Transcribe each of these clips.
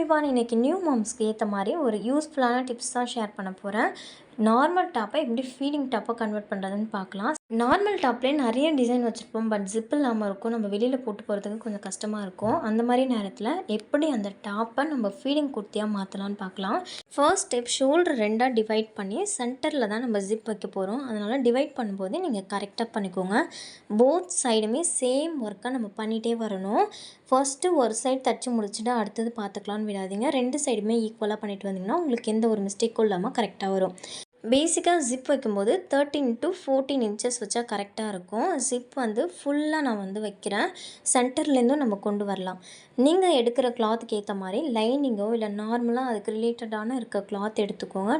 Everyone இன்னைக்கு new மாம்ஸ்க்கு ஏற்ற மாதிரி ஒரு யூஸ்ஃபுல்லான டிப்ஸ் தான் ஷேர் பண்ண போகிறேன். நார்மல் டாப்பை எப்படி ஃபீடிங் டாப்பை கன்வெர்ட் பண்ணுறதுன்னு பார்க்கலாம். நார்மல் டாப்லேயே நிறைய டிசைன் வச்சுருப்போம், பட் ஜிப் இல்லாமல் இருக்கும். நம்ம வெளியில் போட்டு போகிறதுக்கு கொஞ்சம் கஷ்டமாக இருக்கும். அந்த மாதிரி நேரத்தில் எப்படி அந்த டாப்பை நம்ம ஃபீடிங் குர்த்தியாக மாற்றலான்னு பார்க்கலாம். ஃபர்ஸ்ட் ஸ்டெப், ஷோல்டர் ரெண்டாக டிவைட் பண்ணி சென்டரில் தான் நம்ம ஜிப் வைக்க போகிறோம். அதனால் டிவைட் பண்ணும்போது நீங்கள் கரெக்டாக பண்ணிக்கோங்க. போத் சைடுமே சேம் ஒர்க்கை நம்ம பண்ணிகிட்டே வரணும். ஃபர்ஸ்ட்டு ஒரு சைடு தச்சு முடிச்சுட்டு அடுத்தது பார்த்துக்கலான்னு விடாதீங்க. ரெண்டு சைடுமே ஈக்குவலாக பண்ணிட்டு வந்தீங்கன்னா உங்களுக்கு எந்த ஒரு மிஸ்டேக்கும் இல்லாமல் கரெக்டாக வரும். பேசிக்காக ஜிப் வைக்கும்போது 13 to 14 இன்ச்சஸ் வச்சா கரெக்டாக இருக்கும். ஜிப் ஃபுல்லாக நான் வைக்கிறேன். சென்டர்லேருந்தும் நம்ம கொண்டு வரலாம். நீங்கள் எடுக்கிற கிளாத்துக்கு ஏற்ற மாதிரி லைனிங்கோ இல்லை நார்மலாக அதுக்கு ரிலேட்டடான இருக்க கிளாத் எடுத்துக்கோங்க.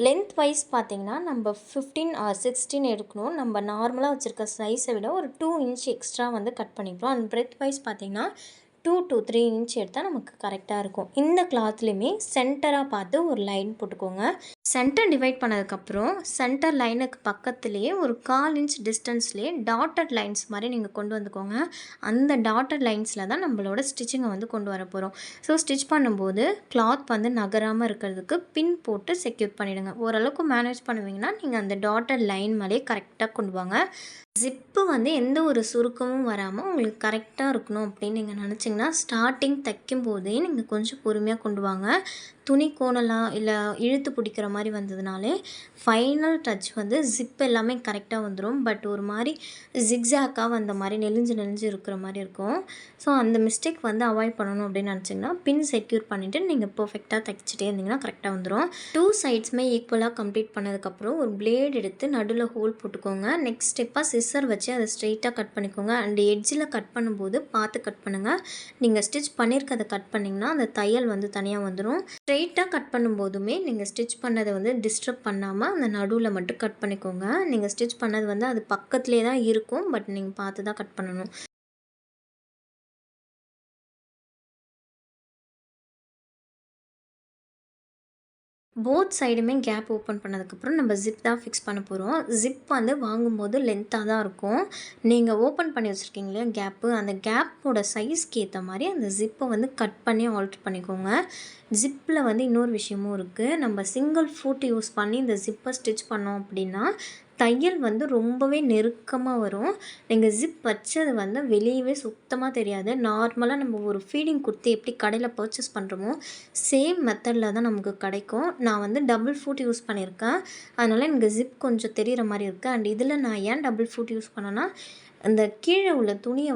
லென்த் வைஸ் பார்த்திங்கன்னா நம்ம 15 or 16 எடுக்கணும். நம்ம நார்மலாக வச்சுருக்க சைஸை விட ஒரு 2 இன்ச் எக்ஸ்ட்ரா கட் பண்ணிக்கிறோம். அண்ட் பிரெத் வைஸ் பார்த்திங்கன்னா 2 to 3 இன்ச் எடுத்தால் நமக்கு கரெக்டாக இருக்கும். இந்த கிளாத்லேயுமே சென்டராக பார்த்து ஒரு லைன் போட்டுக்கோங்க. சென்டர் டிவைட் பண்ணதுக்கப்புறம் சென்டர் லைனுக்கு பக்கத்துலேயே ஒரு 1/4 இன்ச் டிஸ்டன்ஸ்லேயே டாட்டட் லைன்ஸ் மாதிரி நீங்கள் கொண்டு வந்துக்கோங்க. அந்த டாட்டட் லைன்ஸில் தான் நம்மளோட ஸ்டிச்சிங்கை கொண்டு வர போகிறோம். ஸோ ஸ்டிச் பண்ணும்போது கிளாத் நகராமல் இருக்கிறதுக்கு பின் போட்டு செக்யூர் பண்ணிவிடுங்க. ஓரளவுக்கு மேனேஜ் பண்ணுவீங்கன்னா நீங்கள் அந்த டாட்டட் லைன் மேலேயே கரெக்டாக கொண்டு வாங்க. ஜிப்பு எந்த ஒரு சுருக்கமும் வராமல் உங்களுக்கு கரெக்டாக இருக்கணும் அப்படின்னு நீங்கள் நினச்சிங்கன்னா ஸ்டார்டிங் தைக்கும் போதே நீங்கள் கொஞ்சம் பொறுமையாக கொண்டு வாங்க. துணி கோணலாம் இல்லை இழுத்து பிடிக்கிற மாதிரி வந்ததுனாலே ஃபைனல் டச் ஜிப் எல்லாமே கரெக்டாக வந்துடும். பட் ஒரு மாதிரி ஜிக்ஸாக்காக வந்த மாதிரி நெளிஞ்சு இருக்கிற மாதிரி இருக்கும். ஸோ அந்த மிஸ்டேக் அவாய்ட் பண்ணணும் அப்படின்னு நினச்சிங்கன்னா பின் செக்யூர் பண்ணிவிட்டு நீங்கள் பர்ஃபெக்டாக தைச்சிட்டே இருந்தீங்கன்னா கரெக்டாக வந்துடும். 2 சைட்ஸுமே ஈக்குவலாக கம்ப்ளீட் பண்ணதுக்கப்புறம் ஒரு பிளேட் எடுத்து நடுவில் ஹோல் போட்டுக்கோங்க. நெக்ஸ்ட் ஸ்டெப்பாக சிசர் வச்சு அதை ஸ்ட்ரெயிட்டாக கட் பண்ணிக்கோங்க. அண்ட் எட்ஜில் கட் பண்ணும்போது பார்த்து கட் பண்ணுங்கள். நீங்கள் ஸ்டிச் பண்ணியிருக்கதை கட் பண்ணிங்கன்னா அந்த தையல் தனியாக வந்துடும். ஸ்ட்ரெயிட்டாக கட் பண்ணும்போதுமே நீங்கள் ஸ்டிச் பண்ணதை டிஸ்டர்ப் பண்ணாமல் அந்த நடுவில் மட்டும் கட் பண்ணிக்கோங்க. நீங்கள் ஸ்டிச் பண்ணது அது பக்கத்துலேயே தான் இருக்கும், பட் நீங்கள் பார்த்து தான் கட் பண்ணணும். போத் சைடுமே கேப் ஓப்பன் பண்ணதுக்கப்புறம் நம்ம ஜிப் தான் ஃபிக்ஸ் பண்ண போகிறோம். ஜிப் வாங்கும்போது லென்த்தாக தான் இருக்கும். நீங்கள் ஓப்பன் பண்ணி வச்சுருக்கீங்க இல்லையா கேப்பு, அந்த கேப்போட சைஸ்க்கு ஏற்ற மாதிரி அந்த ஜிப்பை கட் பண்ணி ஆல்ட்ரு பண்ணிக்கோங்க. ஜிப்பில் இன்னொரு விஷயமும் இருக்குது. நம்ம சிங்கிள் ஃபுட் யூஸ் பண்ணி இந்த ஜிப்பை ஸ்டிச் பண்ணோம் அப்படின்னா தையல் ரொம்பவே நெருக்கமாக வரும். நீங்கள் ஜிப் வச்சது வெளியவே சுத்தமாக தெரியாது. நார்மலாக நம்ம ஒரு ஃபீடிங் குர்த்தி எப்படி கடையில் பர்ச்சேஸ் பண்ணுறோமோ சேம் மெத்தடில் தான் நமக்கு கிடைக்கும். நான் டபுள் ஃபுட் யூஸ் பண்ணியிருக்கேன், அதனால் எனக்கு ஜிப் கொஞ்சம் தெரிகிற மாதிரி இருக்குது. அண்ட் இதில் நான் ஏன் டபுள் ஃபுட் யூஸ் பண்ணேன்னா அந்த கீழே உள்ள துணியை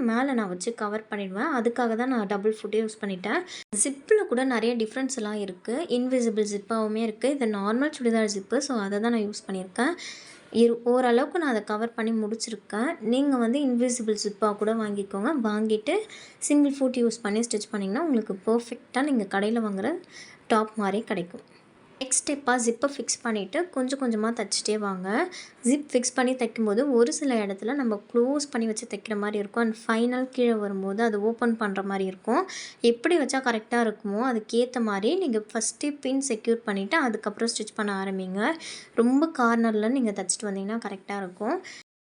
மேலே நான் வச்சு கவர் பண்ணிடுவேன். அதுக்காக தான் நான் டபுள் ஃபுட்டே யூஸ் பண்ணிட்டேன். ஜிப்பில் கூட நிறைய டிஃப்ரென்ஸ் எல்லாம் இருக்குது. இன்விசிபிள் ஜிப்பாகவுமே இருக்குது. இது நார்மல் சுடிதார் ஜிப்பு, ஸோ அதை தான் நான் யூஸ் பண்ணியிருக்கேன். ஓரளவுக்கு நான் அதை கவர் பண்ணி முடிச்சிருக்கேன். நீங்கள் இன்விசிபிள் ஜிப்பாக கூட வாங்கிக்கோங்க. வாங்கிட்டு சிங்கிள் ஃபுட் யூஸ் பண்ணி ஸ்டிச் பண்ணிங்கன்னா உங்களுக்கு பர்ஃபெக்டாக நீங்கள் கடையில் வாங்குகிற டாப் மாதிரி கிடைக்கும். நெக்ஸ்ட் ஸ்டெப்பாக ஜிப்பை ஃபிக்ஸ் பண்ணிவிட்டு கொஞ்சம் கொஞ்சமாக தைச்சிட்டே வாங்க. ஜிப் ஃபிக்ஸ் பண்ணி தைக்கும்போது ஒரு சில இடத்துல நம்ம க்ளோஸ் பண்ணி வச்சு தைக்கிற மாதிரி இருக்கும். அண்ட் ஃபைனல் கீழே வரும்போது அது ஓப்பன் பண்ணுற மாதிரி இருக்கும். எப்படி வச்சா கரெக்டாக இருக்குமோ அதுக்கேற்ற மாதிரி நீங்கள் ஃபஸ்ட்டு பின் செக்யூர் பண்ணிவிட்டு அதுக்கப்புறம் ஸ்டிச் பண்ண ஆரம்பிங்க. ரொம்ப கார்னரில் நீங்கள் தைச்சிட்டு வந்தீங்கன்னா கரெக்டாக இருக்கும்.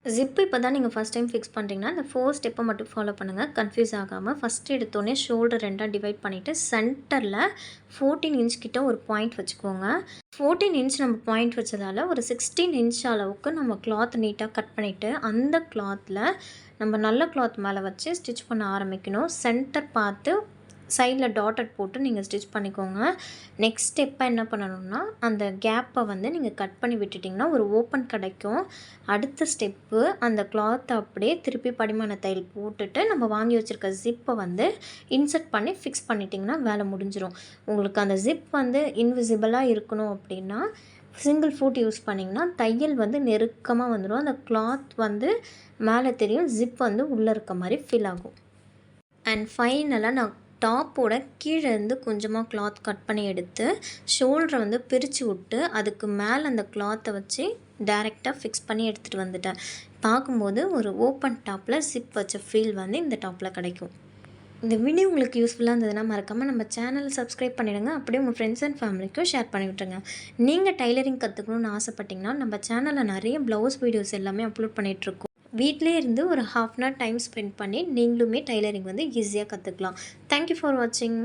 ஜிப்பு இப்போ தான் நீங்கள் ஃபஸ்ட் டைம் ஃபிக்ஸ் பண்ணுறீங்கன்னா இந்த 4 ஸ்டெப்பை மட்டும் ஃபாலோ பண்ணுங்கள், கன்ஃபியூஸ் ஆகாமல். ஃபஸ்ட்டு எடுத்தோடனே ஷோல்டர் ரெண்டாக டிவைட் பண்ணிவிட்டு சென்டரில் 14 இன்ச் கிட்ட ஒரு பாயிண்ட் வச்சுக்கோங்க. 14 இன்ச் நம்ம பாயிண்ட் வச்சதால் ஒரு 16 இன்ச் அளவுக்கு நம்ம கிளாத் நீட்டாக கட் பண்ணிவிட்டு அந்த கிளாத்தில் நம்ம நல்ல கிளாத் மேலே வச்சு ஸ்டிச் பண்ண ஆரம்பிக்கணும். சென்டர் பார்த்து சைடில் டாட்டட் போட்டு நீங்கள் ஸ்டிச் பண்ணிக்கோங்க. நெக்ஸ்ட் ஸ்டெப்பாக என்ன பண்ணணும்னா அந்த கேப்பை நீங்கள் கட் பண்ணி விட்டுட்டிங்கன்னா ஒரு ஓப்பன் கிடைக்கும். அடுத்த ஸ்டெப்பு அந்த கிளாத்தை அப்படியே திருப்பி படிமான தையல் போட்டுட்டு நம்ம வாங்கி வச்சுருக்க ஜிப்பை இன்சர்ட் பண்ணி ஃபிக்ஸ் பண்ணிட்டிங்கன்னா வேலை முடிஞ்சிடும். உங்களுக்கு அந்த ஜிப் இன்விசிபிளாக இருக்கணும் அப்படின்னா சிங்கிள் ஃபுட் யூஸ் பண்ணிங்கன்னா தையல் நெருக்கமாக வந்துடும். அந்த கிளாத் மேலே தெரியும், ஜிப் உள்ளே இருக்க மாதிரி ஃபீல் ஆகும். அண்ட் ஃபைனலாக நான் டாப்போட கீழே இருந்து கொஞ்சமாக கிளாத் கட் பண்ணி எடுத்து ஷோல்டரை பிரித்து விட்டு அதுக்கு மேலே அந்த கிளாத்தை வச்சு டைரெக்டாக ஃபிக்ஸ் பண்ணி எடுத்துகிட்டு வந்துட்டேன். பார்க்கும்போது ஒரு ஓப்பன் டாப்பில் ஜிப் வச்ச ஃபீல் இந்த டாப்பில் கிடைக்கும். இந்த வீடியோ உங்களுக்கு யூஸ்ஃபுல்லாக இருந்ததுன்னா மறக்காமல் நம்ம சேனலை சப்ஸ்கிரைப் பண்ணிவிடுங்க. அப்படியே உங்கள் ஃப்ரெண்ட்ஸ் அண்ட் ஃபேமிலிக்கும் ஷேர் பண்ணி விட்டுருங்க. நீங்கள் டைலரிங் கற்றுக்கணுன்னு ஆசைப்பட்டிங்கன்னா நம்ம சேனலில் நிறைய ப்ளவுஸ் வீடியோஸ் எல்லாமே அப்லோட் பண்ணிகிட்ருக்கோம். வீட்டிலே இருந்து ஒரு 1/2 hour டைம் ஸ்பெண்ட் பண்ணி நீங்களுமே டைலரிங் ஈஸியாக கற்றுக்கலாம். தேங்க்யூ ஃபார் வாட்சிங்.